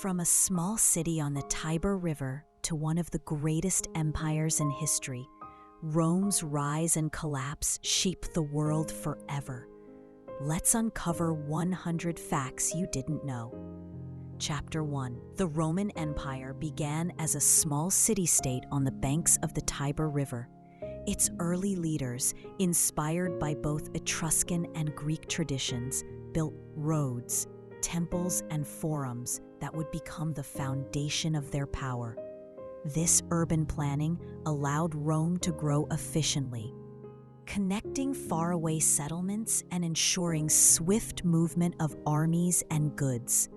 From a small city on the Tiber River to one of the greatest empires in history, Rome's rise and collapse shaped the world forever. Let's uncover 100 facts you didn't know. Chapter 1. The Roman Empire began as a small city-state on the banks of the Tiber River. Its early leaders, inspired by both Etruscan and Greek traditions, built roads, temples, and forums that would become the foundation of their power. This urban planning allowed Rome to grow efficiently, connecting faraway settlements and ensuring swift movement of armies and goods.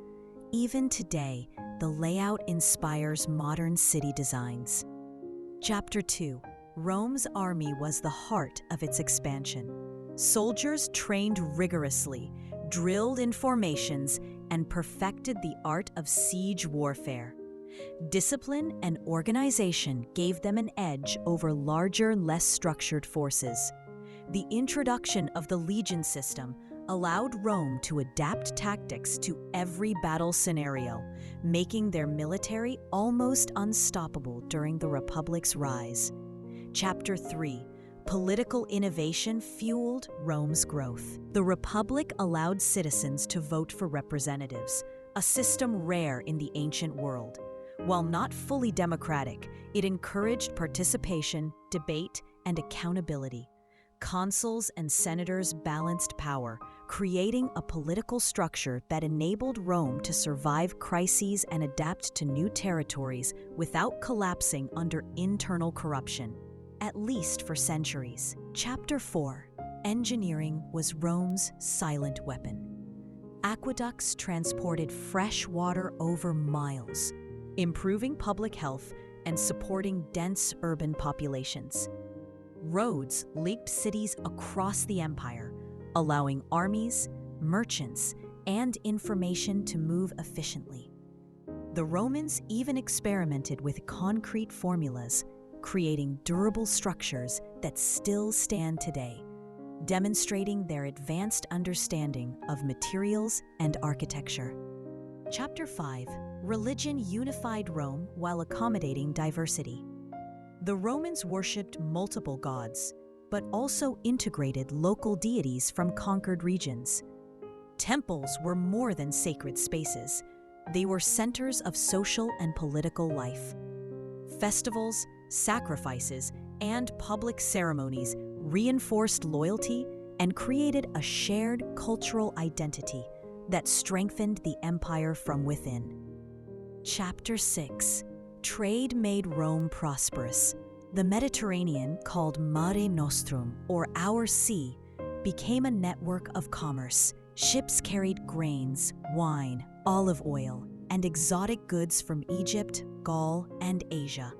Even today, the layout inspires modern city designs. Chapter 2. Rome's army was the heart of its expansion. Soldiers trained rigorously, drilled in formations, and perfected the art of siege warfare. Discipline and organization gave them an edge over larger, less structured forces. The introduction of the legion system allowed Rome to adapt tactics to every battle scenario, making their military almost unstoppable during the Republic's rise. Chapter 3. Political innovation fueled Rome's growth. The Republic allowed citizens to vote for representatives, a system rare in the ancient world. While not fully democratic, it encouraged participation, debate, and accountability. Consuls and senators balanced power, creating a political structure that enabled Rome to survive crises and adapt to new territories without collapsing under internal corruption, at least for centuries. Chapter 4. Engineering was Rome's silent weapon. Aqueducts transported fresh water over miles, improving public health and supporting dense urban populations. Roads linked cities across the empire, allowing armies, merchants, and information to move efficiently. The Romans even experimented with concrete formulas, creating durable structures that still stand today, demonstrating their advanced understanding of materials and architecture. Chapter 5. Religion unified Rome while accommodating diversity. The Romans worshipped multiple gods, but also integrated local deities from conquered regions. Temples were more than sacred spaces. They were centers of social and political life. Festivals, sacrifices, and public ceremonies reinforced loyalty and created a shared cultural identity that strengthened the empire from within. Chapter 6. Trade made Rome prosperous. The Mediterranean, called Mare Nostrum, or Our Sea, became a network of commerce. Ships carried grains, wine, olive oil, and exotic goods from Egypt, Gaul, and Asia.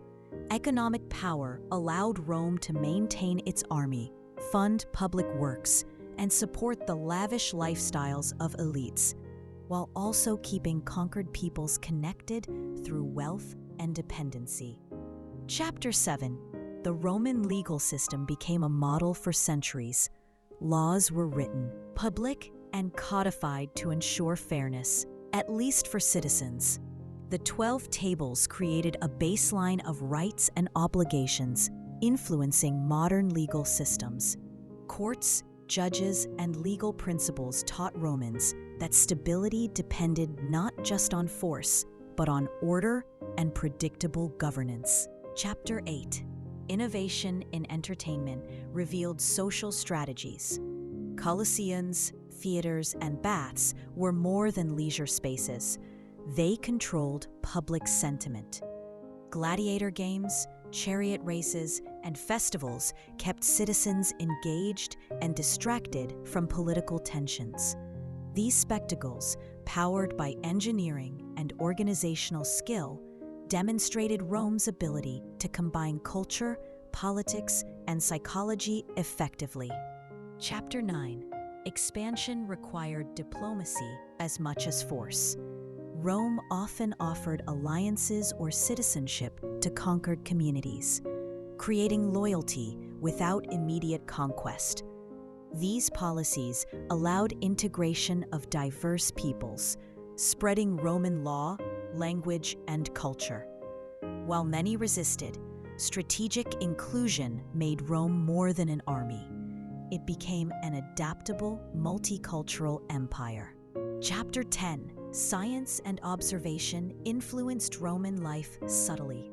Economic power allowed Rome to maintain its army, fund public works, and support the lavish lifestyles of elites, while also keeping conquered peoples connected through wealth and dependency. Chapter 7. The Roman legal system became a model for centuries. Laws were written, public, and codified to ensure fairness, at least for citizens. The 12 Tables created a baseline of rights and obligations, influencing modern legal systems. Courts, judges, and legal principles taught Romans that stability depended not just on force, but on order and predictable governance. Chapter 8. Innovation in entertainment revealed social strategies. Colosseums, theaters, and baths were more than leisure spaces. They controlled public sentiment. Gladiator games, chariot races, and festivals kept citizens engaged and distracted from political tensions. These spectacles, powered by engineering and organizational skill, demonstrated Rome's ability to combine culture, politics, and psychology effectively. Chapter 9. Expansion required diplomacy as much as force. Rome often offered alliances or citizenship to conquered communities, creating loyalty without immediate conquest. These policies allowed integration of diverse peoples, spreading Roman law, language, and culture. While many resisted, strategic inclusion made Rome more than an army. It became an adaptable, multicultural empire. Chapter 10: Science and observation influenced Roman life subtly.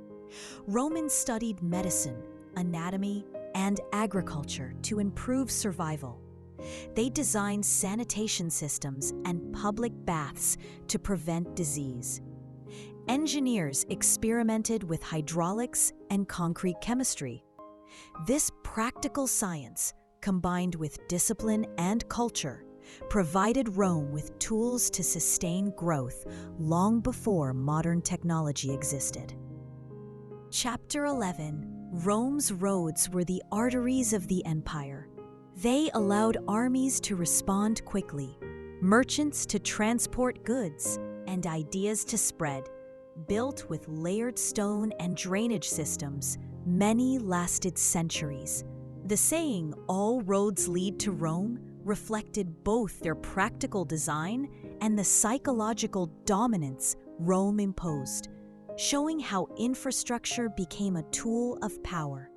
Romans studied medicine, anatomy, and agriculture to improve survival. They designed sanitation systems and public baths to prevent disease. Engineers experimented with hydraulics and concrete chemistry. This practical science, combined with discipline and culture, provided Rome with tools to sustain growth long before modern technology existed. Chapter 11: Rome's roads were the arteries of the empire. They allowed armies to respond quickly, merchants to transport goods, and ideas to spread. Built with layered stone and drainage systems, many lasted centuries. The saying, "all roads lead to Rome," reflected both their practical design and the psychological dominance Rome imposed, showing how infrastructure became a tool of power.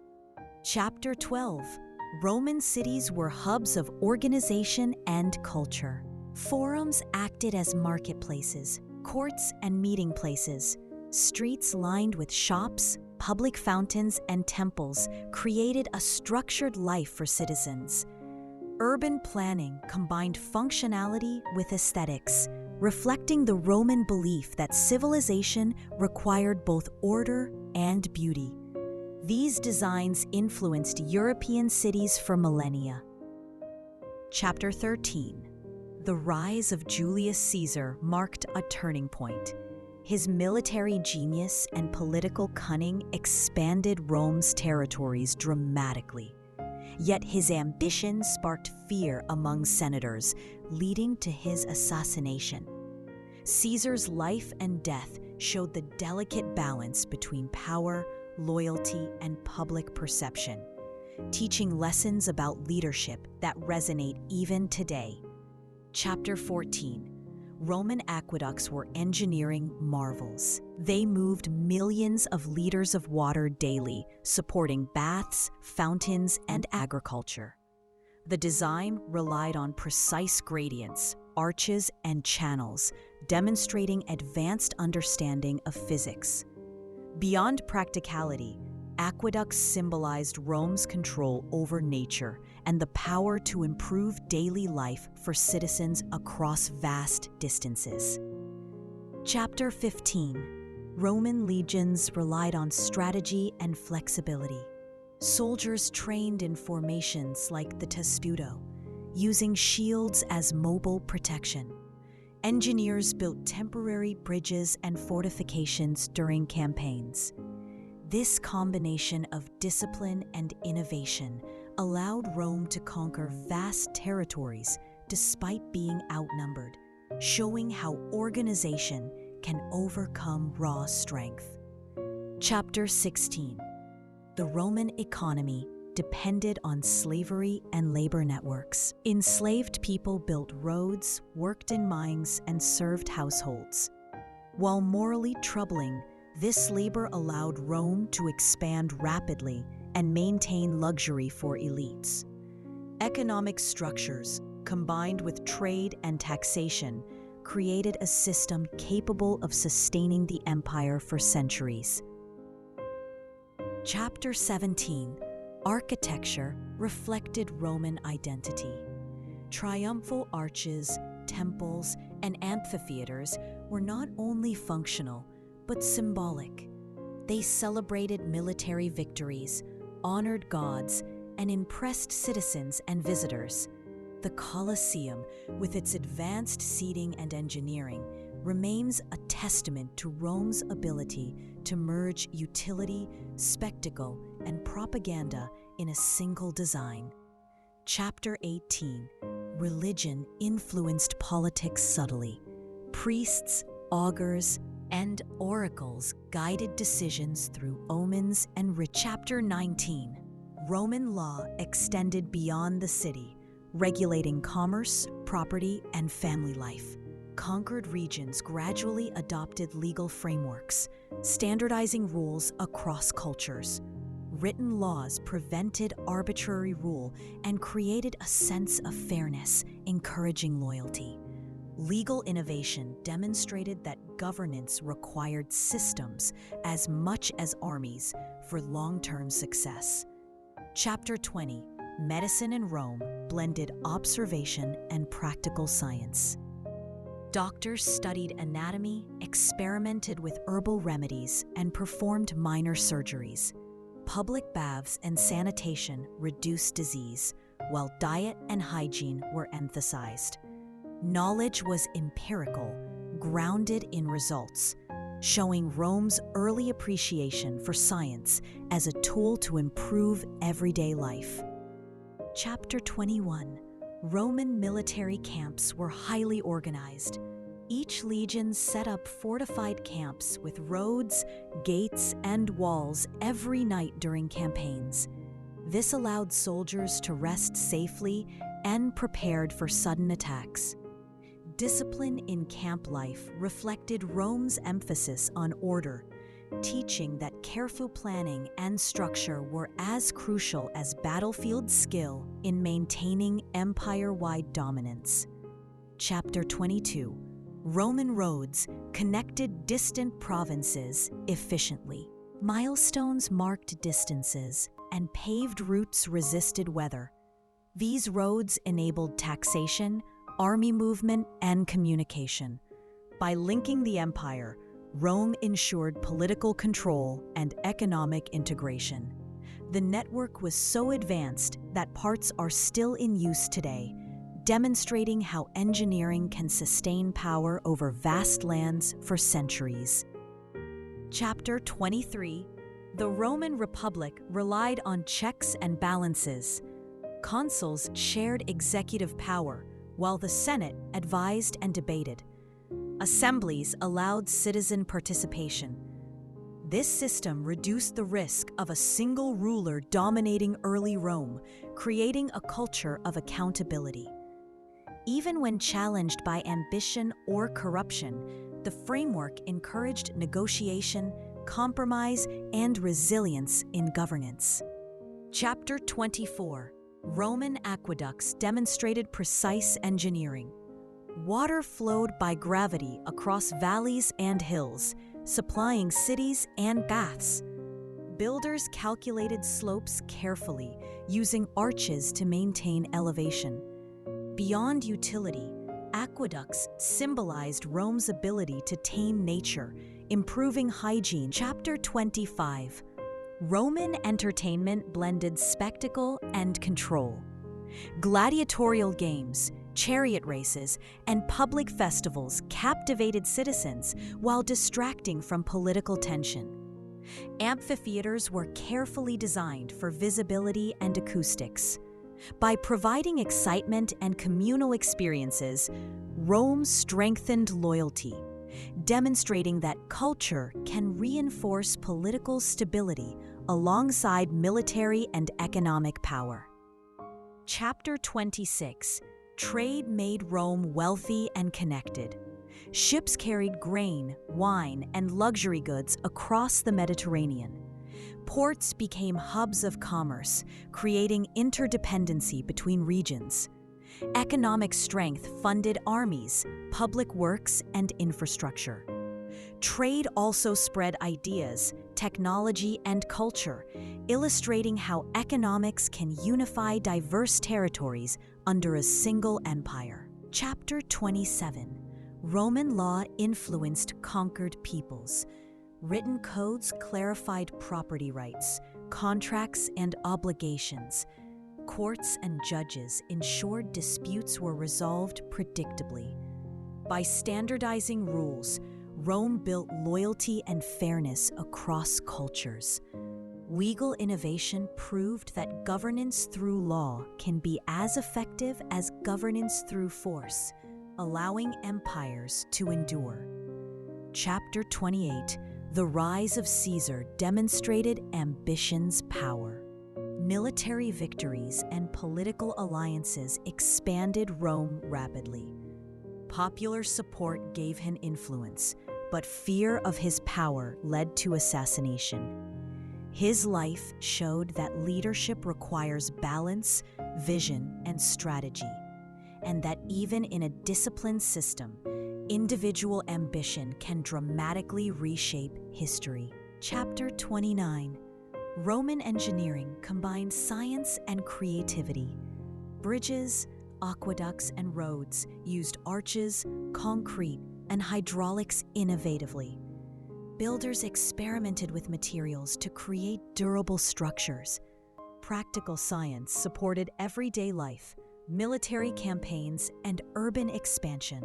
Chapter 12: Roman cities were hubs of organization and culture. Forums acted as marketplaces, courts and meeting places. Streets lined with shops, public fountains, and temples created a structured life for citizens. Urban planning combined functionality with aesthetics, reflecting the Roman belief that civilization required both order and beauty. These designs influenced European cities for millennia. Chapter 13: The rise of Julius Caesar marked a turning point. His military genius and political cunning expanded Rome's territories dramatically. Yet his ambition sparked fear among senators, leading to his assassination. Caesar's life and death showed the delicate balance between power, loyalty, and public perception, teaching lessons about leadership that resonate even today. Chapter 14: Roman aqueducts were engineering marvels. They moved millions of liters of water daily, supporting baths, fountains, and agriculture. The design relied on precise gradients, arches, and channels, demonstrating advanced understanding of physics. Beyond practicality, aqueducts symbolized Rome's control over nature and the power to improve daily life for citizens across vast distances. Chapter 15: Roman legions relied on strategy and flexibility. Soldiers trained in formations like the Tesputo, using shields as mobile protection. Engineers built temporary bridges and fortifications during campaigns. This combination of discipline and innovation allowed Rome to conquer vast territories despite being outnumbered, showing how organization can overcome raw strength. Chapter 16: The Roman economy depended on slavery and labor networks. Enslaved people built roads, worked in mines, and served households. While morally troubling, this labor allowed Rome to expand rapidly and maintain luxury for elites. Economic structures, combined with trade and taxation, created a system capable of sustaining the empire for centuries. Chapter 17: Architecture reflected Roman identity. Triumphal arches, temples, and amphitheaters were not only functional, but symbolic. They celebrated military victories, honored gods, and impressed citizens and visitors. The Colosseum, with its advanced seating and engineering, remains a testament to Rome's ability to merge utility, spectacle, and propaganda in a single design. Chapter 18: Religion influenced politics subtly. Priests, augurs, and oracles guided decisions through omens and Chapter 19: Roman law extended beyond the city, regulating commerce, property, and family life. conquered regions gradually adopted legal frameworks, standardizing rules across cultures. Written laws prevented arbitrary rule and created a sense of fairness, encouraging loyalty. Legal innovation demonstrated that governance required systems as much as armies for long-term success. Chapter 20, Medicine in Rome blended observation and practical science. Doctors studied anatomy, experimented with herbal remedies, and performed minor surgeries. Public baths and sanitation reduced disease, while diet and hygiene were emphasized. Knowledge was empirical, grounded in results, showing Rome's early appreciation for science as a tool to improve everyday life. Chapter 21. Roman military camps were highly organized. Each legion set up fortified camps with roads, gates, and walls every night during campaigns. This allowed soldiers to rest safely and prepared for sudden attacks. Discipline in camp life reflected Rome's emphasis on order, teaching that careful planning and structure were as crucial as battlefield skill in maintaining empire-wide dominance. Chapter 22. Roman roads connected distant provinces efficiently. Milestones marked distances, and paved routes resisted weather. These roads enabled taxation, army movement, and communication. By linking the empire, Rome ensured political control and economic integration. The network was so advanced that parts are still in use today, demonstrating how engineering can sustain power over vast lands for centuries. Chapter 23. The Roman Republic relied on checks and balances. Consuls shared executive power, while the Senate advised and debated. Assemblies allowed citizen participation. This system reduced the risk of a single ruler dominating early Rome, creating a culture of accountability. Even when challenged by ambition or corruption, the framework encouraged negotiation, compromise, and resilience in governance. Chapter 24. Roman aqueducts demonstrated precise engineering. Water flowed by gravity across valleys and hills, supplying cities and baths. Builders calculated slopes carefully, using arches to maintain elevation. Beyond utility, aqueducts symbolized Rome's ability to tame nature, improving hygiene. Chapter 25. Roman entertainment blended spectacle and control. Gladiatorial games, chariot races, and public festivals captivated citizens while distracting from political tension. Amphitheaters were carefully designed for visibility and acoustics. By providing excitement and communal experiences, Rome strengthened loyalty, demonstrating that culture can reinforce political stability alongside military and economic power. Chapter 26. Trade made Rome wealthy and connected. Ships carried grain, wine, and luxury goods across the Mediterranean. Ports became hubs of commerce, creating interdependency between regions. Economic strength funded armies, public works, and infrastructure. Trade also spread ideas, technology, and culture, illustrating how economics can unify diverse territories under a single empire. Chapter 27. Roman law influenced conquered peoples. Written codes clarified property rights, contracts, and obligations. Courts and judges ensured disputes were resolved predictably. By standardizing rules, Rome built loyalty and fairness across cultures. Legal innovation proved that governance through law can be as effective as governance through force, allowing empires to endure. Chapter 28. The rise of Caesar demonstrated ambition's power. Military victories and political alliances expanded Rome rapidly. Popular support gave him influence, but fear of his power led to assassination. His life showed that leadership requires balance, vision, and strategy, and that even in a disciplined system, individual ambition can dramatically reshape history. Chapter 29. Roman engineering combined science and creativity. Bridges, aqueducts, and roads used arches, concrete, and hydraulics innovatively. Builders experimented with materials to create durable structures. Practical science supported everyday life, military campaigns, and urban expansion,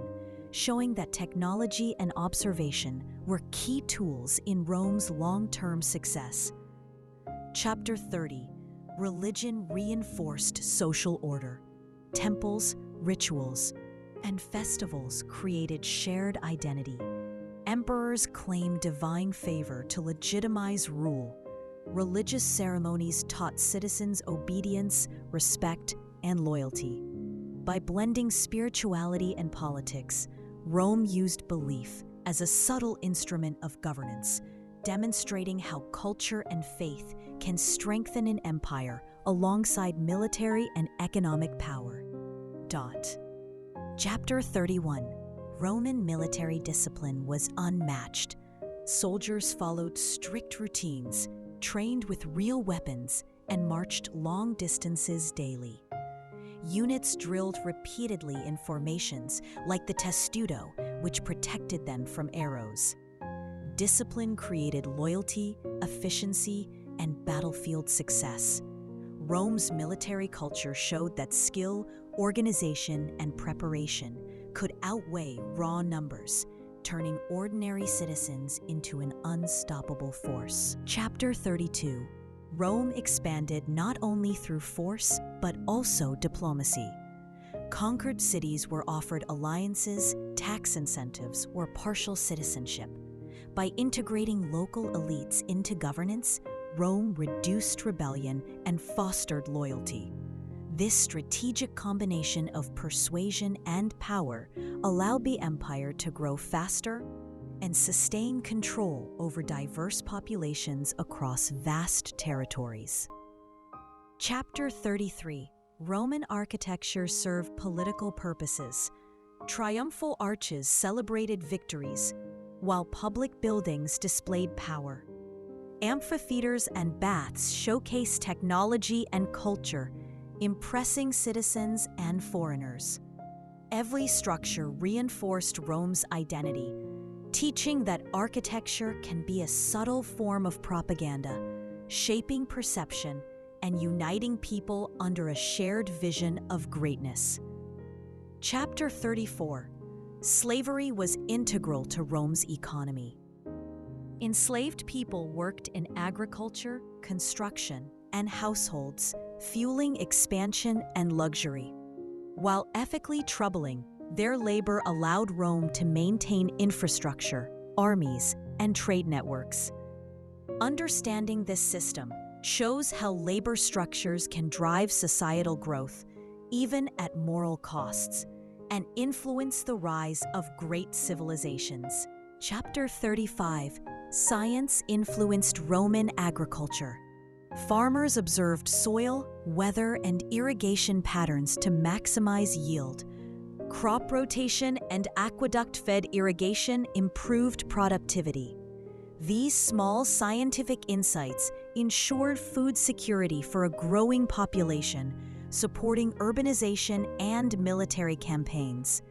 showing that technology and observation were key tools in Rome's long-term success. Chapter 30. Religion reinforced social order. Temples, rituals, and festivals created shared identity. Emperors claimed divine favor to legitimize rule. Religious ceremonies taught citizens obedience, respect, and loyalty. By blending spirituality and politics, Rome used belief as a subtle instrument of governance, demonstrating how culture and faith can strengthen an empire alongside military and economic power. Chapter 31. Roman military discipline was unmatched. Soldiers followed strict routines, trained with real weapons, and marched long distances daily. Units drilled repeatedly in formations like the testudo, which protected them from arrows. Discipline created loyalty, efficiency, and battlefield success. Rome's military culture showed that skill, organization, and preparation could outweigh raw numbers, turning ordinary citizens into an unstoppable force. Chapter 32. Rome expanded not only through force, but also diplomacy. Conquered cities were offered alliances, tax incentives, or partial citizenship. By integrating local elites into governance, Rome reduced rebellion and fostered loyalty. This strategic combination of persuasion and power allowed the empire to grow faster and sustain control over diverse populations across vast territories. Chapter 33. Roman architecture served political purposes. Triumphal arches celebrated victories, while public buildings displayed power. Amphitheaters and baths showcased technology and culture, impressing citizens and foreigners. Every structure reinforced Rome's identity, teaching that architecture can be a subtle form of propaganda, shaping perception and uniting people under a shared vision of greatness. Chapter 34. Slavery was integral to Rome's economy. Enslaved people worked in agriculture, construction, and households, fueling expansion and luxury. While ethically troubling, their labor allowed Rome to maintain infrastructure, armies, and trade networks. Understanding this system shows how labor structures can drive societal growth, even at moral costs, and influence the rise of great civilizations. Chapter 35. Science influenced Roman agriculture. Farmers observed soil, weather, and irrigation patterns to maximize yield. Crop rotation and aqueduct-fed irrigation improved productivity. These small scientific insights ensured food security for a growing population, supporting urbanization and military campaigns.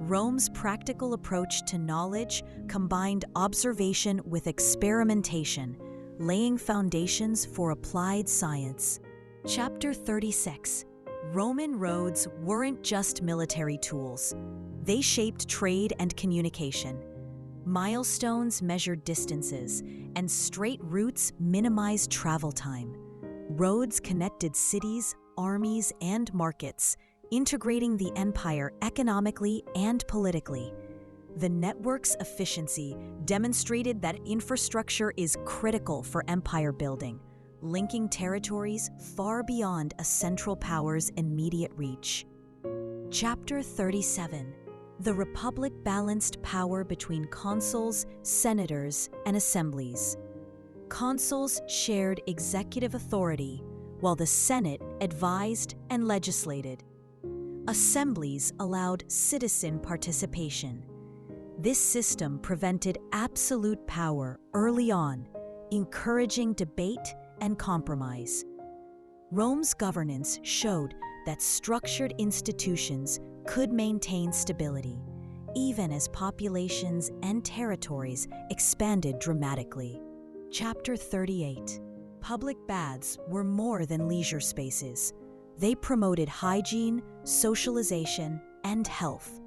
Rome's practical approach to knowledge combined observation with experimentation, laying foundations for applied science. Chapter 36. Roman roads weren't just military tools. They shaped trade and communication. Milestones measured distances, and straight routes minimized travel time. Roads connected cities, armies, and markets, integrating the empire economically and politically. The network's efficiency demonstrated that infrastructure is critical for empire building, linking territories far beyond a central power's immediate reach. Chapter 37. The republic balanced power between consuls, senators, and assemblies. Consuls shared executive authority, while the Senate advised and legislated. Assemblies allowed citizen participation. This system prevented absolute power early on, encouraging debate and compromise. Rome's governance showed that structured institutions could maintain stability, even as populations and territories expanded dramatically. Chapter 38. Public baths were more than leisure spaces. They promoted hygiene, socialization, and health.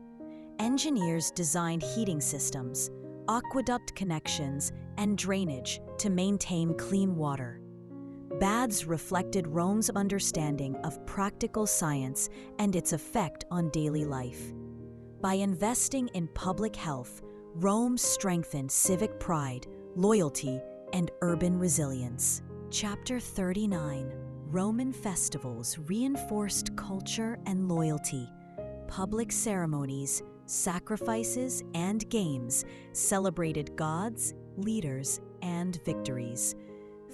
Engineers designed heating systems, aqueduct connections, and drainage to maintain clean water. Baths reflected Rome's understanding of practical science and its effect on daily life. By investing in public health, Rome strengthened civic pride, loyalty, and urban resilience. Chapter 39. Roman festivals reinforced culture and loyalty. Public ceremonies, sacrifices, and games celebrated gods, leaders, and victories.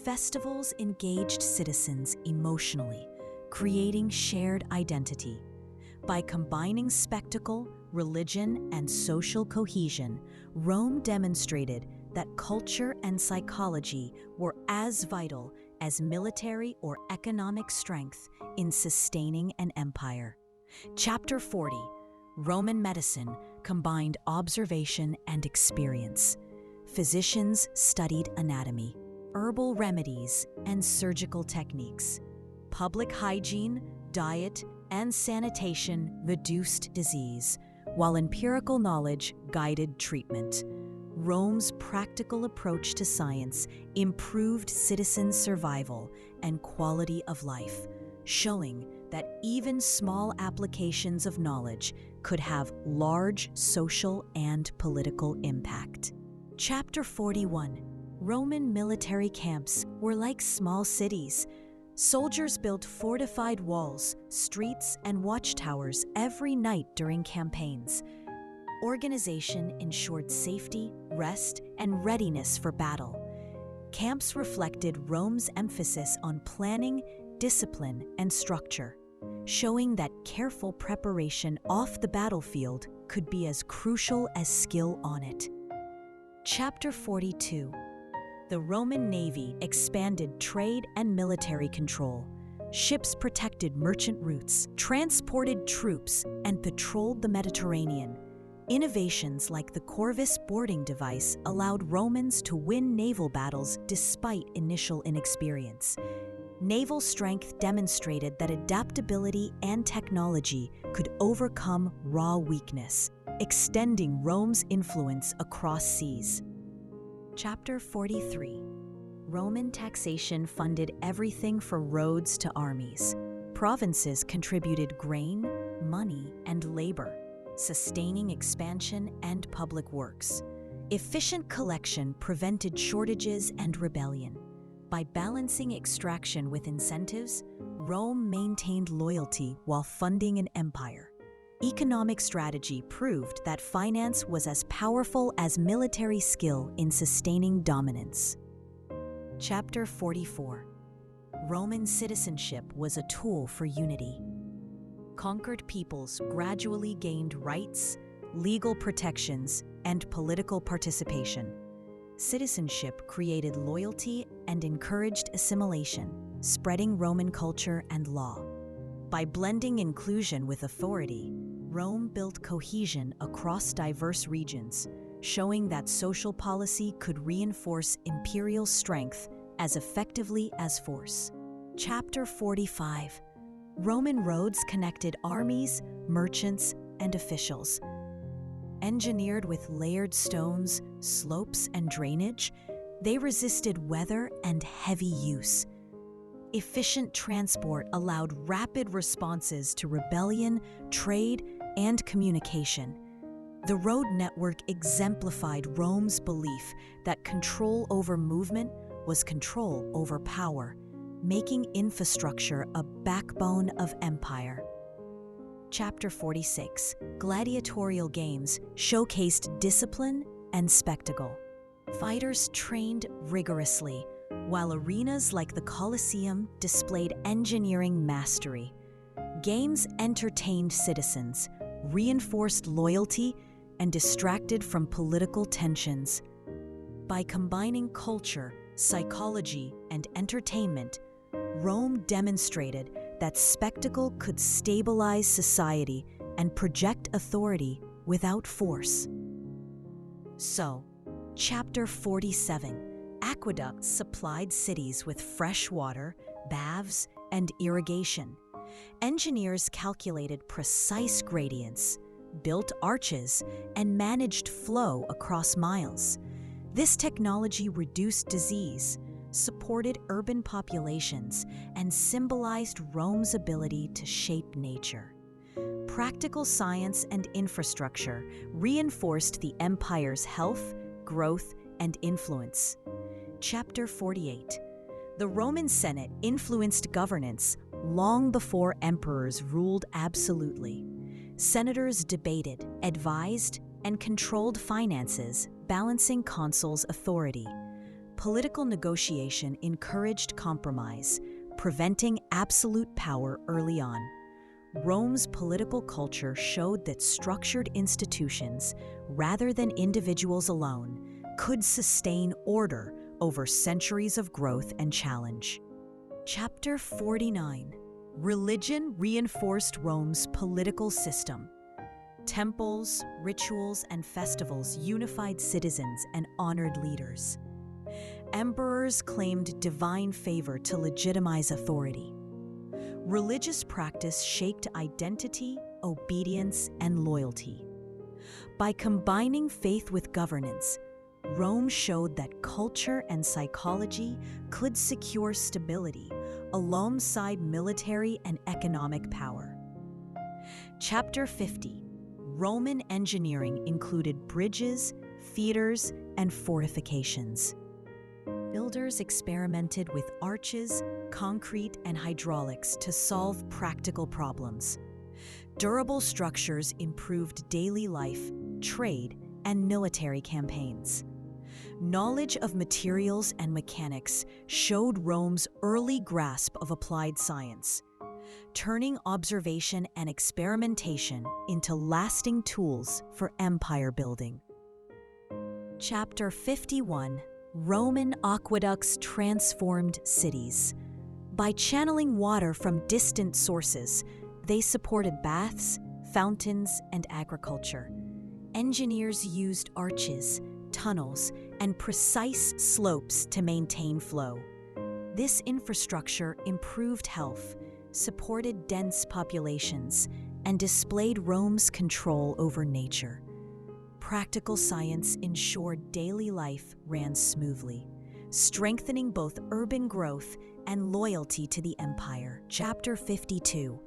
Festivals engaged citizens emotionally, creating shared identity. By combining spectacle, religion, and social cohesion, Rome demonstrated that culture and psychology were as vital as military or economic strength in sustaining an empire. Chapter 40. Roman medicine combined observation and experience. Physicians studied anatomy, herbal remedies, and surgical techniques. Public hygiene, diet, and sanitation reduced disease, while empirical knowledge guided treatment. Rome's practical approach to science improved citizens' survival and quality of life, showing that even small applications of knowledge could have large social and political impact. Chapter 41. Roman military camps were like small cities. Soldiers built fortified walls, streets, and watchtowers every night during campaigns. Organization ensured safety, rest, and readiness for battle. Camps reflected Rome's emphasis on planning, discipline, and structure, showing that careful preparation off the battlefield could be as crucial as skill on it. Chapter 42. The Roman Navy expanded trade and military control. Ships protected merchant routes, transported troops, and patrolled the Mediterranean. Innovations like the Corvus boarding device allowed Romans to win naval battles despite initial inexperience. Naval strength demonstrated that adaptability and technology could overcome raw weakness, extending Rome's influence across seas. Chapter 43. Roman taxation funded everything from roads to armies. Provinces contributed grain, money, and labor, sustaining expansion and public works. Efficient collection prevented shortages and rebellion. By balancing extraction with incentives, Rome maintained loyalty while funding an empire. Economic strategy proved that finance was as powerful as military skill in sustaining dominance. Chapter 44. Roman citizenship was a tool for unity. Conquered peoples gradually gained rights, legal protections, and political participation. Citizenship created loyalty and encouraged assimilation, spreading Roman culture and law. By blending inclusion with authority, Rome built cohesion across diverse regions, showing that social policy could reinforce imperial strength as effectively as force. Chapter 45. Roman roads connected armies, merchants, and officials. Engineered with layered stones, slopes, and drainage, they resisted weather and heavy use. Efficient transport allowed rapid responses to rebellion, trade, and communication. The road network exemplified Rome's belief that control over movement was control over power, making infrastructure a backbone of empire. Chapter 46, Gladiatorial Games, showcased discipline and spectacle. Fighters trained rigorously, while arenas like the Colosseum displayed engineering mastery. Games entertained citizens, reinforced loyalty, and distracted from political tensions. By combining culture, psychology, and entertainment, Rome demonstrated that spectacle could stabilize society and project authority without force. So, Chapter 47, Aqueducts supplied cities with fresh water, baths, and irrigation. Engineers calculated precise gradients, built arches, and managed flow across miles. This technology reduced disease, supported urban populations, and symbolized Rome's ability to shape nature. Practical science and infrastructure reinforced the empire's health, growth, and influence. Chapter 48. The Roman Senate influenced governance long before emperors ruled absolutely. Senators debated, advised, and controlled finances, balancing consuls' authority. Political negotiation encouraged compromise, preventing absolute power early on. Rome's political culture showed that structured institutions, rather than individuals alone, could sustain order over centuries of growth and challenge. Chapter 49. Religion reinforced Rome's political system. Temples, rituals, and festivals unified citizens and honored leaders. Emperors claimed divine favor to legitimize authority. Religious practice shaped identity, obedience, and loyalty. By combining faith with governance, Rome showed that culture and psychology could secure stability alongside military and economic power. Chapter 50. Roman engineering included bridges, theaters, and fortifications. Builders experimented with arches, concrete, and hydraulics to solve practical problems. Durable structures improved daily life, trade, and military campaigns. Knowledge of materials and mechanics showed Rome's early grasp of applied science, turning observation and experimentation into lasting tools for empire building. Chapter 51. Roman aqueducts transformed cities. By channeling water from distant sources, they supported baths, fountains, and agriculture. Engineers used arches, tunnels, and precise slopes to maintain flow. This infrastructure improved health, supported dense populations, and displayed Rome's control over nature. Practical science ensured daily life ran smoothly, strengthening both urban growth and loyalty to the empire. Chapter 52.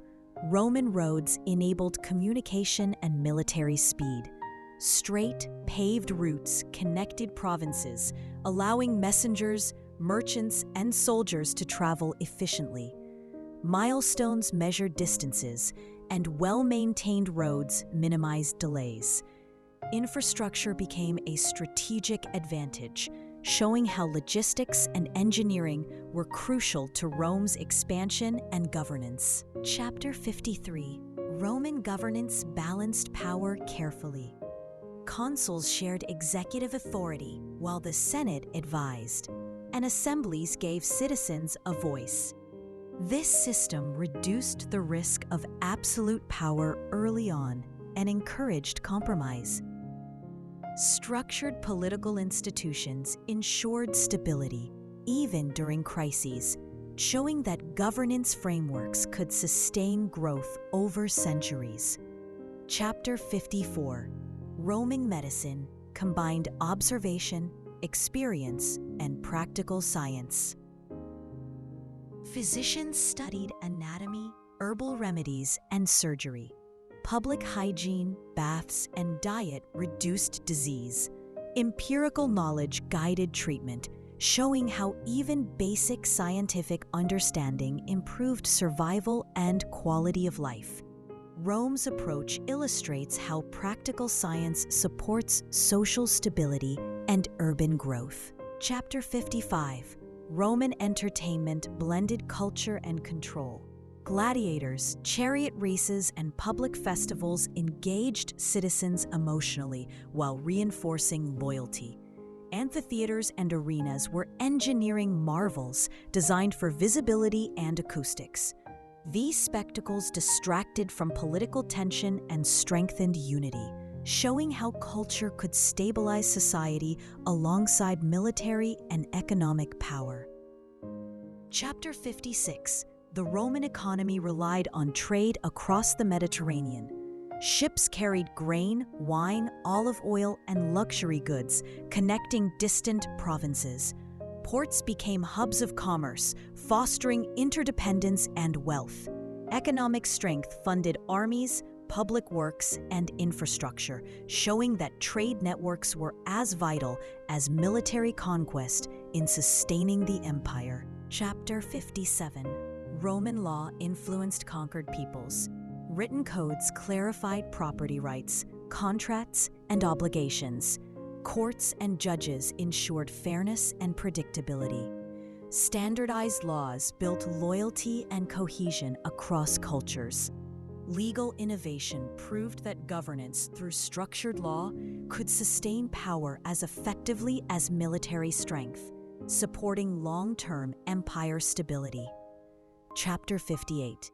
Roman roads enabled communication and military speed. Straight, paved routes connected provinces, allowing messengers, merchants, and soldiers to travel efficiently. Milestones measured distances, and well-maintained roads minimized delays. Infrastructure became a strategic advantage, showing how logistics and engineering were crucial to Rome's expansion and governance. Chapter 53. Roman governance balanced power carefully. Consuls shared executive authority, while the Senate advised, and assemblies gave citizens a voice. This system reduced the risk of absolute power early on and encouraged compromise. Structured political institutions ensured stability, even during crises, showing that governance frameworks could sustain growth over centuries. Chapter 54. Roman medicine combined observation, experience, and practical science. Physicians studied anatomy, herbal remedies, and surgery. Public hygiene, baths, and diet reduced disease. Empirical knowledge guided treatment, showing how even basic scientific understanding improved survival and quality of life. Rome's approach illustrates how practical science supports social stability and urban growth. Chapter 55. Roman entertainment blended culture and control. Gladiators, chariot races, and public festivals engaged citizens emotionally while reinforcing loyalty. Amphitheaters and arenas were engineering marvels designed for visibility and acoustics. These spectacles distracted from political tension and strengthened unity, showing how culture could stabilize society alongside military and economic power. Chapter 56. The Roman economy relied on trade across the Mediterranean. Ships carried grain, wine, olive oil, and luxury goods, connecting distant provinces. Ports became hubs of commerce, fostering interdependence and wealth. Economic strength funded armies, public works, and infrastructure, showing that trade networks were as vital as military conquest in sustaining the empire. Chapter 57. Roman law influenced conquered peoples. Written codes clarified property rights, contracts, and obligations. Courts and judges ensured fairness and predictability. Standardized laws built loyalty and cohesion across cultures. Legal innovation proved that governance through structured law could sustain power as effectively as military strength, supporting long-term empire stability. Chapter 58.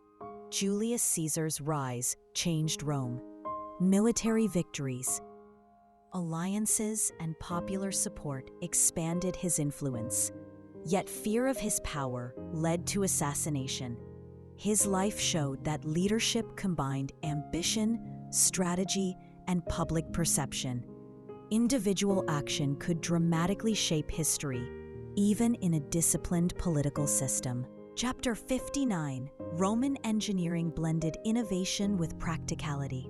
Julius Caesar's rise changed Rome. Military victories, alliances, and popular support expanded his influence. Yet fear of his power led to assassination. His life showed that leadership combined ambition, strategy, and public perception. Individual action could dramatically shape history, even in a disciplined political system. Chapter 59. Roman engineering blended innovation with practicality.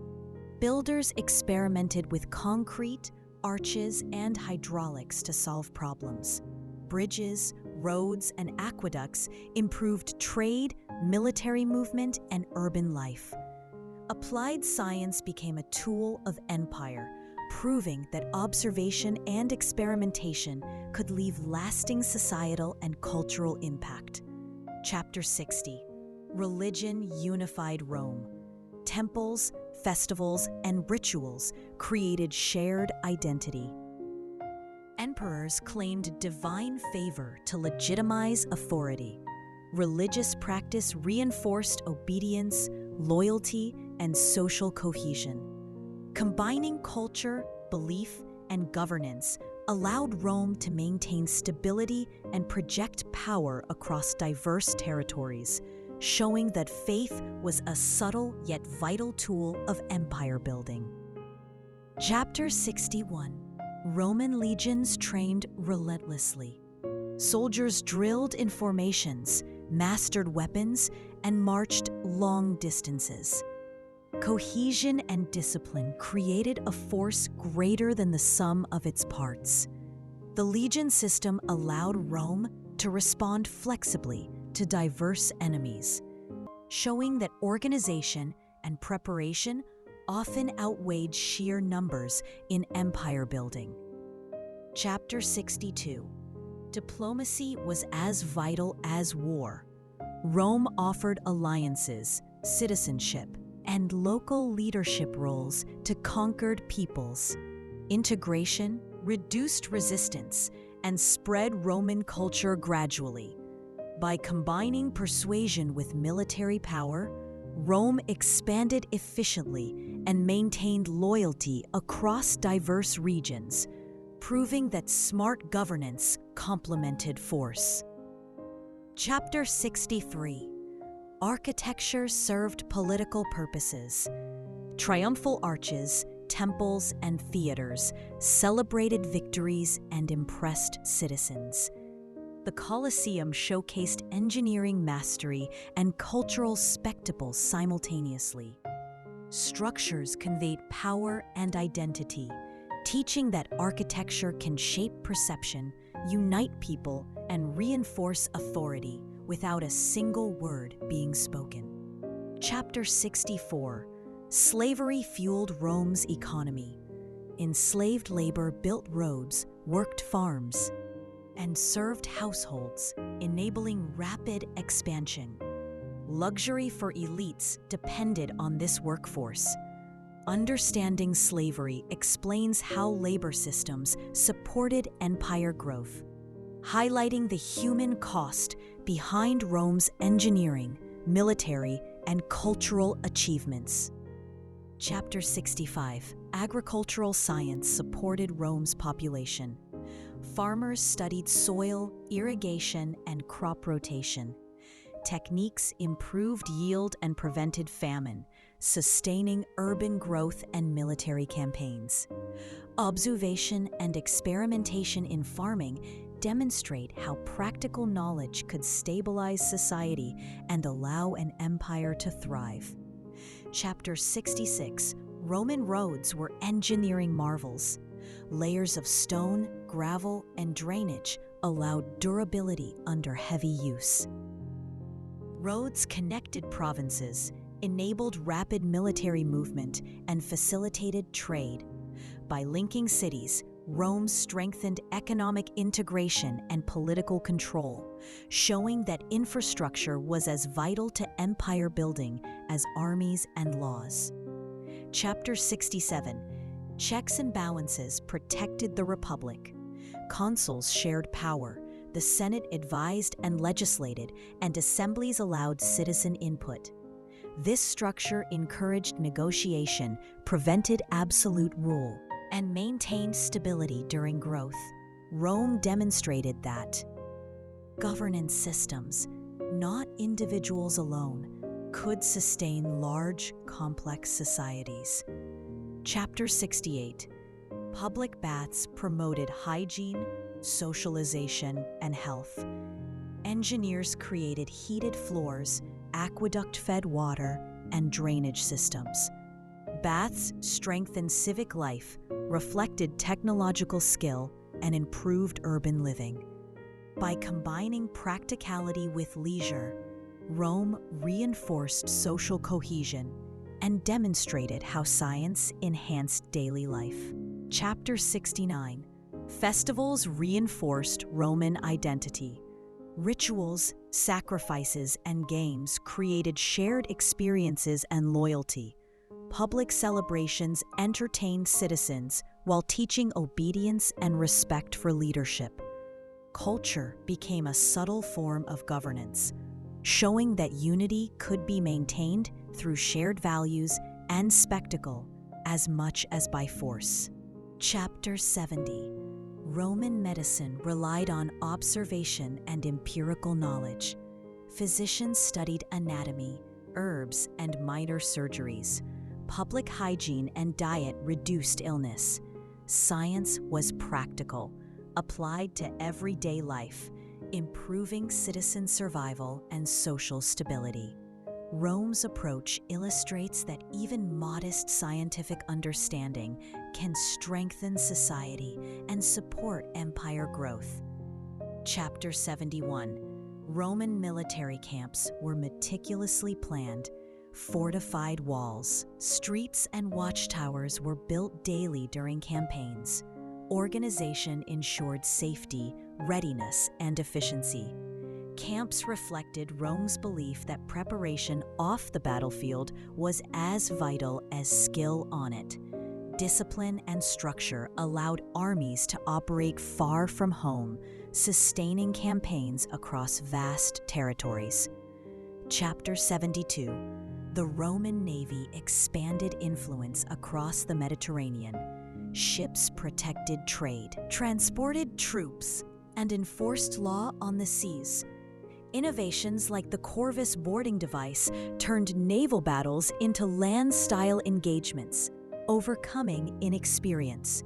Builders experimented with concrete, arches, and hydraulics to solve problems. Bridges, roads, and aqueducts improved trade, military movement, and urban life. Applied science became a tool of empire, proving that observation and experimentation could leave lasting societal and cultural impact. Chapter 60. Religion unified Rome. Temples, festivals, and rituals created shared identity. Emperors claimed divine favor to legitimize authority. Religious practice reinforced obedience, loyalty, and social cohesion. Combining culture, belief, and governance allowed Rome to maintain stability and project power across diverse territories, showing that faith was a subtle yet vital tool of empire building. Chapter 61. Roman legions trained relentlessly. Soldiers drilled in formations, mastered weapons, and marched long distances. Cohesion and discipline created a force greater than the sum of its parts. The legion system allowed Rome to respond flexibly to diverse enemies, showing that organization and preparation often outweighed sheer numbers in empire building. Chapter 62. Diplomacy was as vital as war. Rome offered alliances, citizenship, and local leadership roles to conquered peoples. Integration reduced resistance and spread Roman culture gradually. By combining persuasion with military power, Rome expanded efficiently and maintained loyalty across diverse regions, proving that smart governance complemented force. Chapter 63. Architecture served political purposes. Triumphal arches, temples, and theaters celebrated victories and impressed citizens. The Colosseum showcased engineering mastery and cultural spectacles simultaneously. Structures conveyed power and identity, teaching that architecture can shape perception, unite people, and reinforce authority without a single word being spoken. Chapter 64. Slavery fueled Rome's economy. Enslaved labor built roads, worked farms, and served households, enabling rapid expansion. Luxury for elites depended on this workforce. Understanding slavery explains how labor systems supported empire growth, highlighting the human cost behind Rome's engineering, military, and cultural achievements. Chapter 65. Agricultural science supported Rome's population. Farmers studied soil, irrigation, and crop rotation. Techniques improved yield and prevented famine, sustaining urban growth and military campaigns. Observation and experimentation in farming demonstrate how practical knowledge could stabilize society and allow an empire to thrive. Chapter 66. Roman roads were engineering marvels. Layers of stone, gravel, and drainage allowed durability under heavy use. Roads connected provinces, enabled rapid military movement, and facilitated trade. By linking cities, Rome strengthened economic integration and political control, showing that infrastructure was as vital to empire building as armies and laws. Chapter 67. Checks and balances protected the Republic. Consuls shared power, the Senate advised and legislated, and assemblies allowed citizen input. This structure encouraged negotiation, prevented absolute rule, and maintained stability during growth. Rome demonstrated that governance systems, not individuals alone, could sustain large, complex societies. Chapter 68. Public baths promoted hygiene, socialization, and health. Engineers created heated floors, aqueduct-fed water, and drainage systems. Baths strengthened civic life, reflected technological skill, and improved urban living. By combining practicality with leisure, Rome reinforced social cohesion and demonstrated how science enhanced daily life. Chapter 69. Festivals reinforced Roman identity. Rituals, sacrifices, and games created shared experiences and loyalty. Public celebrations entertained citizens while teaching obedience and respect for leadership. Culture became a subtle form of governance, showing that unity could be maintained through shared values and spectacle as much as by force. Chapter 70. Roman medicine relied on observation and empirical knowledge. Physicians studied anatomy, herbs, and minor surgeries. Public hygiene and diet reduced illness. Science was practical, applied to everyday life, improving citizen survival and social stability. Rome's approach illustrates that even modest scientific understanding can strengthen society and support empire growth. Chapter 71. Roman military camps were meticulously planned. Fortified walls, streets, and watchtowers were built daily during campaigns. Organization ensured safety, readiness, and efficiency. Camps reflected Rome's belief that preparation off the battlefield was as vital as skill on it. Discipline and structure allowed armies to operate far from home, sustaining campaigns across vast territories. Chapter 72. The Roman Navy expanded influence across the Mediterranean. Ships protected trade, transported troops, and enforced law on the seas. Innovations like the Corvus boarding device turned naval battles into land-style engagements, overcoming inexperience.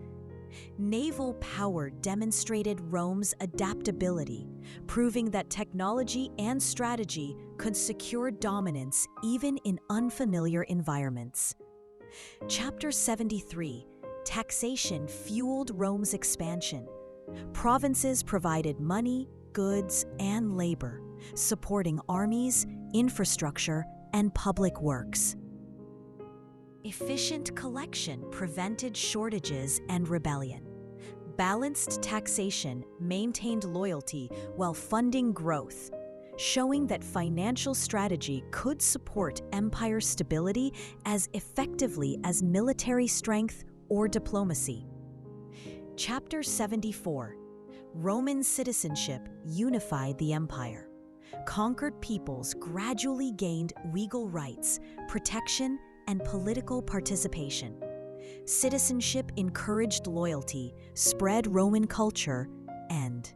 Naval power demonstrated Rome's adaptability, proving that technology and strategy could secure dominance even in unfamiliar environments. Chapter 73. Taxation fueled Rome's expansion. Provinces provided money, goods, and labor, supporting armies, infrastructure, and public works. Efficient collection prevented shortages and rebellion. Balanced taxation maintained loyalty while funding growth, showing that financial strategy could support empire stability as effectively as military strength or diplomacy. Chapter 74. Roman citizenship unified the empire. Conquered peoples gradually gained legal rights, protection, and political participation. Citizenship encouraged loyalty, spread Roman culture, and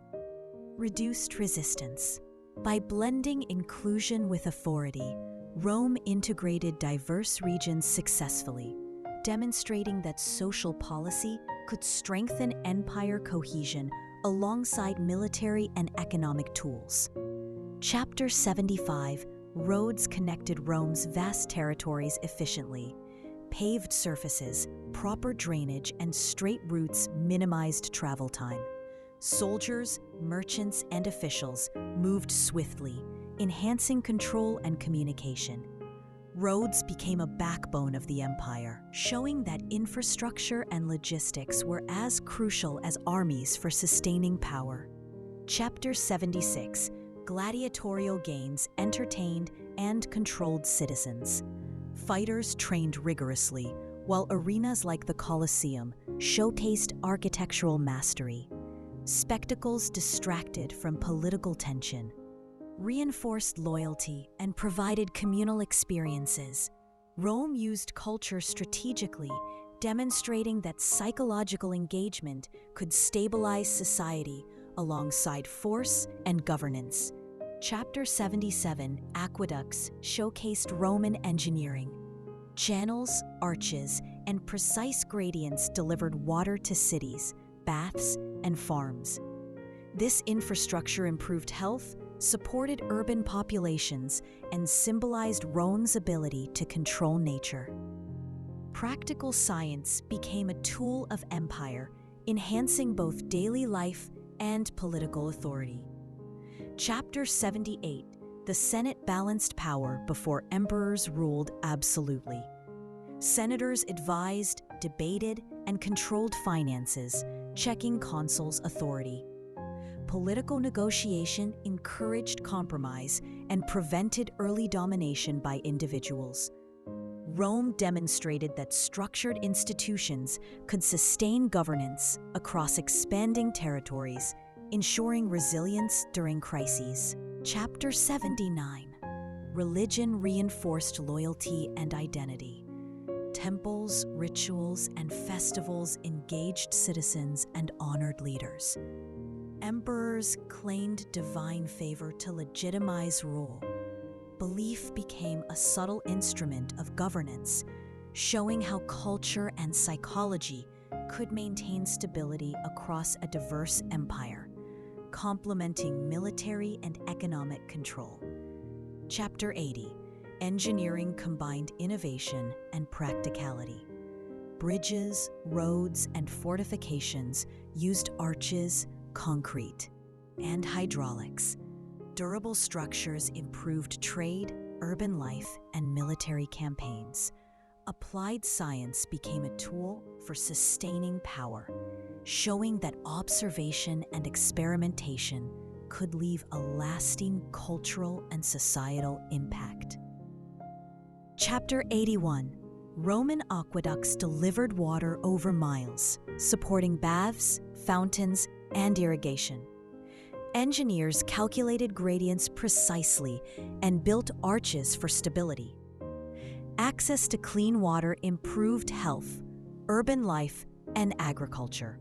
reduced resistance. By blending inclusion with authority, Rome integrated diverse regions successfully, demonstrating that social policy could strengthen empire cohesion alongside military and economic tools. Chapter 75. Roads connected Rome's vast territories efficiently. Paved surfaces, proper drainage, and straight routes minimized travel time. Soldiers, merchants, and officials moved swiftly, enhancing control and communication. Roads became a backbone of the empire, showing that infrastructure and logistics were as crucial as armies for sustaining power. Chapter 76. Gladiatorial games entertained and controlled citizens. Fighters trained rigorously, while arenas like the Colosseum showcased architectural mastery. Spectacles distracted from political tension, reinforced loyalty, and provided communal experiences. Rome used culture strategically, demonstrating that psychological engagement could stabilize society alongside force and governance. Chapter 77. Aqueducts showcased Roman engineering. Channels, arches, and precise gradients delivered water to cities, baths, and farms. This infrastructure improved health, supported urban populations, and symbolized Rome's ability to control nature. Practical science became a tool of empire, enhancing both daily life and political authority. Chapter 78. The Senate balanced power before emperors ruled absolutely. Senators advised, debated, and controlled finances, checking consuls' authority. Political negotiation encouraged compromise and prevented early domination by individuals. Rome demonstrated that structured institutions could sustain governance across expanding territories, ensuring resilience during crises. Chapter 79. Religion reinforced loyalty and identity. Temples, rituals, and festivals engaged citizens and honored leaders. Emperors claimed divine favor to legitimize rule. Belief became a subtle instrument of governance, showing how culture and psychology could maintain stability across a diverse empire, complementing military and economic control. Chapter 80. Engineering combined innovation and practicality. Bridges, roads, and fortifications used arches, concrete, and hydraulics. Durable structures improved trade, urban life, and military campaigns. Applied science became a tool for sustaining power, showing that observation and experimentation could leave a lasting cultural and societal impact. Chapter 81. Roman aqueducts delivered water over miles, supporting baths, fountains, and irrigation. Engineers calculated gradients precisely and built arches for stability. Access to clean water improved health, urban life, and agriculture.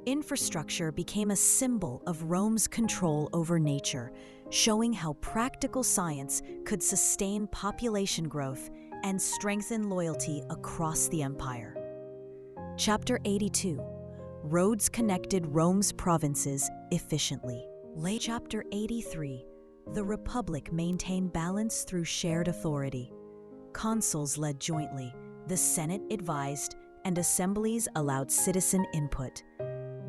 Infrastructure became a symbol of Rome's control over nature, showing how practical science could sustain population growth and strengthen loyalty across the empire. Chapter 82. Roads connected Rome's provinces efficiently. Chapter 83. The Republic maintained balance through shared authority. Consuls led jointly, the Senate advised, and assemblies allowed citizen input.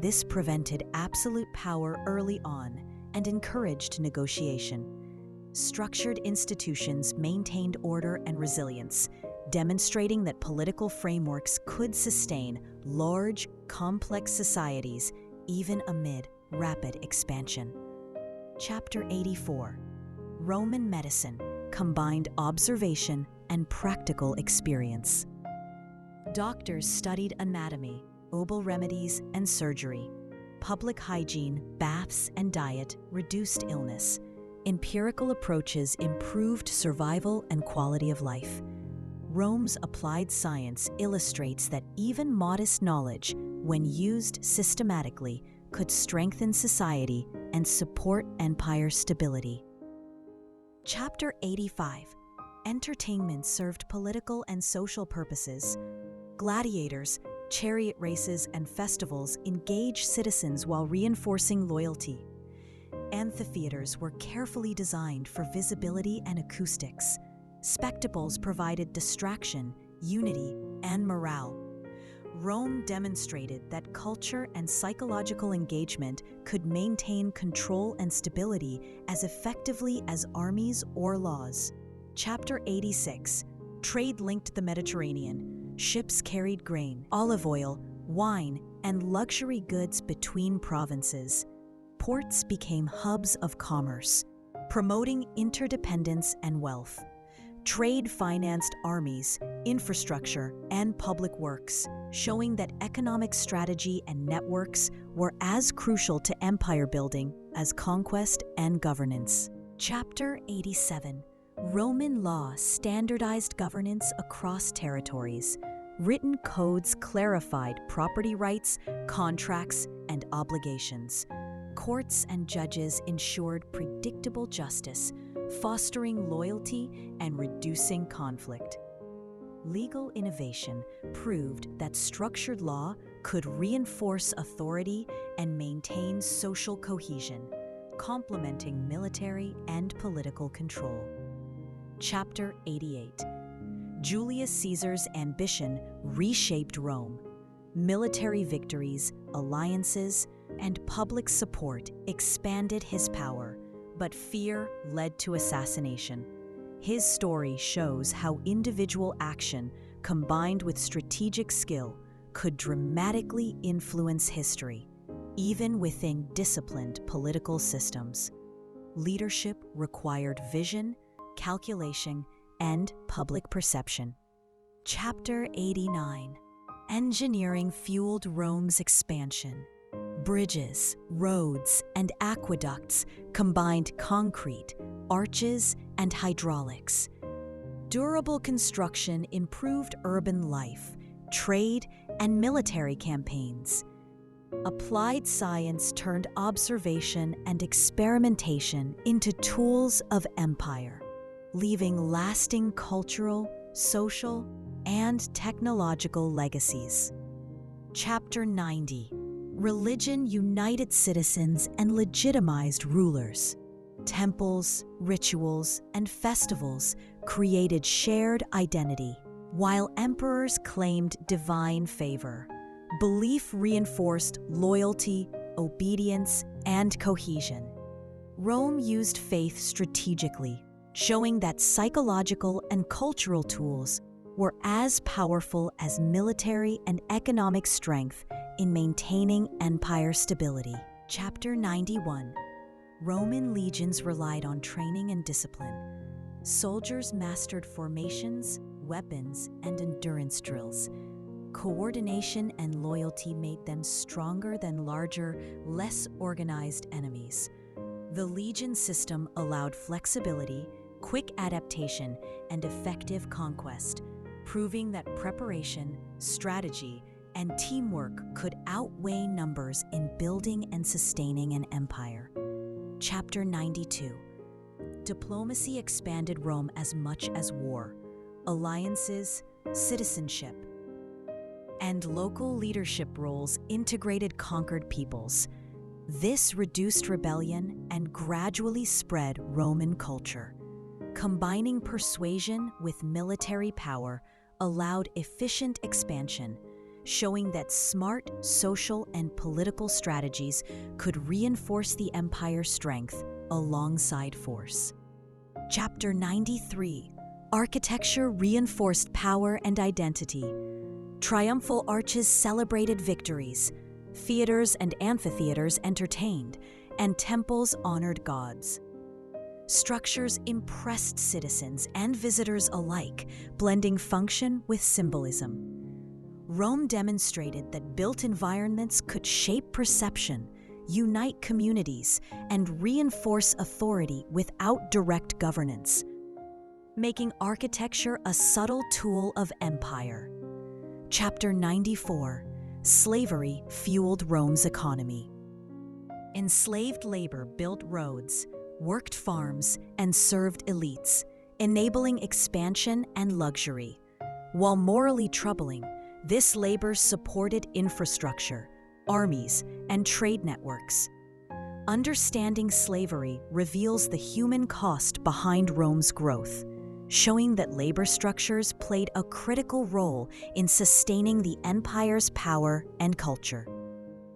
This prevented absolute power early on and encouraged negotiation. Structured institutions maintained order and resilience, demonstrating that political frameworks could sustain large, complex societies even amid rapid expansion. Chapter 84. Roman medicine combined observation and practical experience. Doctors studied anatomy, herbal remedies, and surgery. Public hygiene, baths, and diet reduced illness. Empirical approaches improved survival and quality of life. Rome's applied science illustrates that even modest knowledge, when used systematically, could strengthen society and support empire stability. Chapter 85. Entertainment served political and social purposes. Gladiators, chariot races, and festivals engaged citizens while reinforcing loyalty. Amphitheaters were carefully designed for visibility and acoustics. Spectacles provided distraction, unity, and morale. Rome demonstrated that culture and psychological engagement could maintain control and stability as effectively as armies or laws. Chapter 86. Trade linked the Mediterranean. Ships carried grain, olive oil, wine, and luxury goods between provinces. Ports became hubs of commerce, promoting interdependence and wealth. Trade financed armies, infrastructure, and public works, showing that economic strategy and networks were as crucial to empire building as conquest and governance. Chapter 87. Roman law standardized governance across territories. Written codes clarified property rights, contracts, and obligations. Courts and judges ensured predictable justice, fostering loyalty and reducing conflict. Legal innovation proved that structured law could reinforce authority and maintain social cohesion, complementing military and political control. Chapter 88. Julius Caesar's ambition reshaped Rome. Military victories, alliances, and public support expanded his power, but fear led to assassination. His story shows how individual action, combined with strategic skill, could dramatically influence history, even within disciplined political systems. Leadership required vision, calculation, and public perception. Chapter 89. Engineering fueled Rome's expansion. Bridges, roads, and aqueducts combined concrete, arches, and hydraulics. Durable construction improved urban life, trade, and military campaigns. Applied science turned observation and experimentation into tools of empire, leaving lasting cultural, social, and technological legacies. Chapter 90. Religion united citizens and legitimized rulers. Temples, rituals, and festivals created shared identity, while emperors claimed divine favor. Belief reinforced loyalty, obedience, and cohesion. Rome used faith strategically, showing that psychological and cultural tools were as powerful as military and economic strength in maintaining empire stability. Chapter 91. Roman legions relied on training and discipline. Soldiers mastered formations, weapons, and endurance drills. Coordination and loyalty made them stronger than larger, less organized enemies. The legion system allowed flexibility, quick adaptation, and effective conquest, proving that preparation, strategy, and teamwork could outweigh numbers in building and sustaining an empire. Chapter 92. Diplomacy expanded Rome as much as war. Alliances, citizenship, and local leadership roles integrated conquered peoples. This reduced rebellion and gradually spread Roman culture. Combining persuasion with military power allowed efficient expansion, showing that smart social and political strategies could reinforce the empire's strength alongside force. Chapter 93. Architecture reinforced power and identity. Triumphal arches celebrated victories. Theaters and amphitheaters entertained, and temples honored gods. Structures impressed citizens and visitors alike, blending function with symbolism. Rome demonstrated that built environments could shape perception, unite communities, and reinforce authority without direct governance, making architecture a subtle tool of empire. Chapter 94: Slavery Fueled Rome's Economy. Enslaved labor built roads, worked farms, and served elites, enabling expansion and luxury. While morally troubling, this labor supported infrastructure, armies, and trade networks. Understanding slavery reveals the human cost behind Rome's growth, showing that labor structures played a critical role in sustaining the empire's power and culture.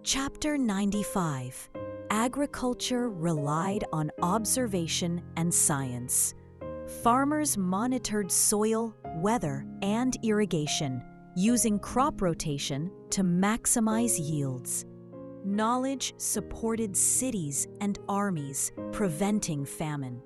Chapter 95: Agriculture relied on observation and science. Farmers monitored soil, weather, and irrigation, using crop rotation to maximize yields. Knowledge supported cities and armies, preventing famine.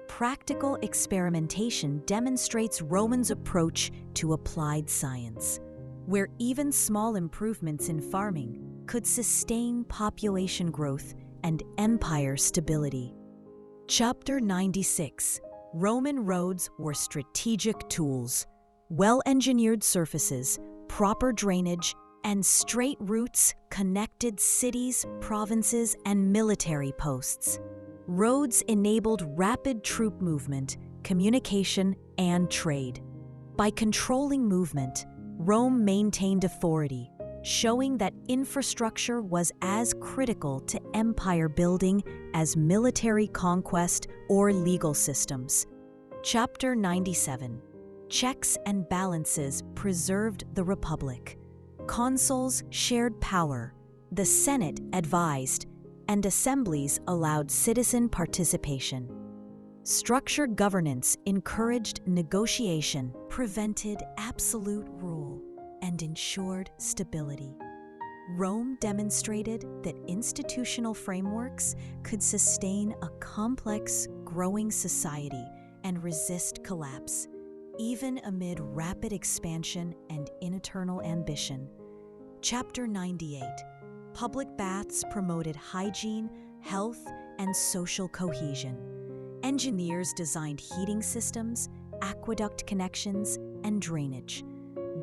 Practical experimentation demonstrates Romans' approach to applied science, where even small improvements in farming could sustain population growth and empire stability. Chapter 96: Roman roads were strategic tools. Well-engineered surfaces, proper drainage, and straight routes connected cities, provinces, and military posts. Roads enabled rapid troop movement, communication, and trade. By controlling movement, Rome maintained authority, showing that infrastructure was as critical to empire building as military conquest or legal systems. Chapter 97: Checks and balances preserved the Republic. Consuls shared power, the Senate advised, and assemblies allowed citizen participation. Structured governance encouraged negotiation, prevented absolute rule, and ensured stability. Rome demonstrated that institutional frameworks could sustain a complex, growing society and resist collapse, even amid rapid expansion and eternal ambition. Chapter 98: Public baths promoted hygiene, health, and social cohesion. Engineers designed heating systems, aqueduct connections, and drainage.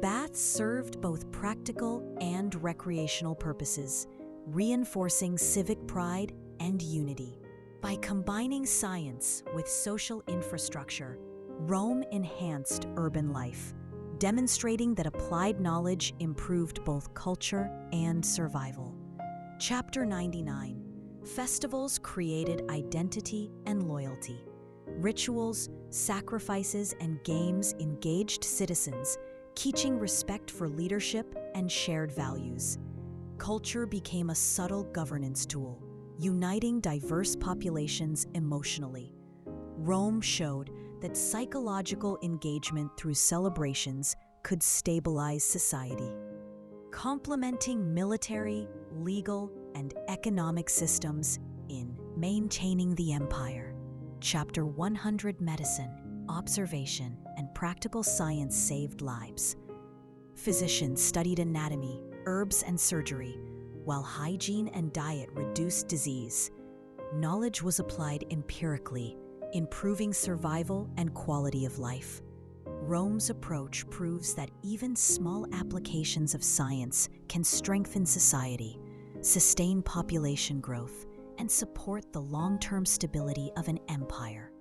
Baths served both practical and recreational purposes, reinforcing civic pride and unity. By combining science with social infrastructure, Rome enhanced urban life, demonstrating that applied knowledge improved both culture and survival. Chapter 99: Festivals created identity and loyalty. Rituals, sacrifices, and games engaged citizens, teaching respect for leadership and shared values. Culture became a subtle governance tool, uniting diverse populations emotionally. Rome showed that psychological engagement through celebrations could stabilize society. Complementing military, legal, and economic systems in maintaining the empire. Chapter 100: Medicine, observation, and practical science saved lives. Physicians studied anatomy, herbs, and surgery, while hygiene and diet reduced disease. Knowledge was applied empirically, improving survival and quality of life. Rome's approach proves that even small applications of science can strengthen society, sustain population growth, and support the long-term stability of an empire.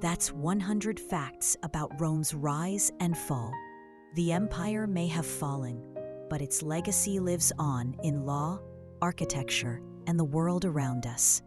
That's 100 facts about Rome's rise and fall. The empire may have fallen, but its legacy lives on in law, architecture, and the world around us.